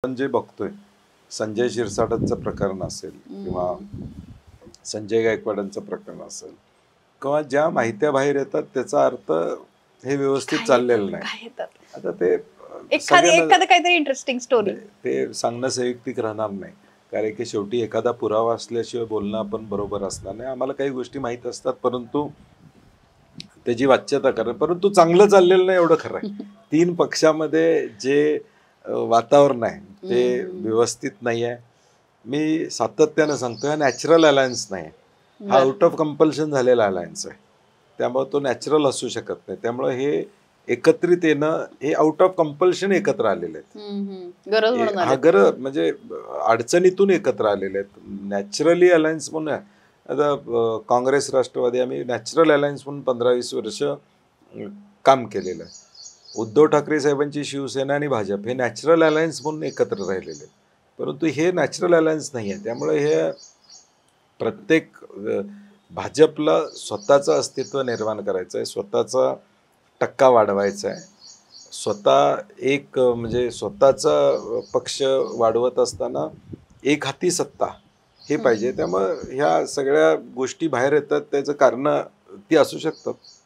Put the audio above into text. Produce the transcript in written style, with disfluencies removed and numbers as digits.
आपण जे बघतोय संजय शिरसाटांचं प्रकरण असेल किंवा संजय गायकवाडांचं प्रकरण असेल किंवा ज्या माहित्या बाहेर येतात त्याचा अर्थ हे व्यवस्थित चाललेलं नाही. आता ते एखादं काहीतरी इंटरेस्टिंग स्टोरी ते सांगणं संयुक्तिक राहणार नाही, कारण की शेवटी एखादा पुरावा असल्याशिवाय बोलणं आपण बरोबर असणार नाही. आम्हाला काही गोष्टी माहीत असतात परंतु त्याची वाच्यता करणं, परंतु चांगलं चाललेलं नाही एवढं खरं आहे. तीन पक्षामध्ये जे वातावरण आहे ते व्यवस्थित नाही आहे. मी सातत्यानं सांगतो हा नॅचरल अलायन्स नाही, हा आउट ऑफ कंपल्शन झालेला अलायन्स आहे. त्यामुळे तो नॅचरल असू शकत नाही. त्यामुळे हे एकत्रित येणं हे आउट ऑफ कंपल्शन एकत्र आलेले आहेत. हा गरज म्हणजे अडचणीतून एकत्र आलेले आहेत. नॅचरली अलायन्स म्हणून आता काँग्रेस राष्ट्रवादी आम्ही नॅचरल अलायन्स म्हणून 15-20 वर्ष काम केलेलं आहे. उद्धव ठाकरे साहेबांची शिवसेना आणि भाजप हे नॅचरल अलायन्स म्हणून एकत्र राहिलेले आहेत, परंतु हे नॅचरल अलायन्स नाही आहे. त्यामुळे हे प्रत्येक भाजपला स्वतःचं अस्तित्व निर्माण करायचं आहे, स्वतःचा टक्का वाढवायचा आहे, स्वतः एक म्हणजे स्वतःचा पक्ष वाढवत असताना एक हाती सत्ता हे पाहिजे. त्यामुळे ह्या सगळ्या गोष्टी बाहेर येतात, त्याचं कारण ती असू शकतात.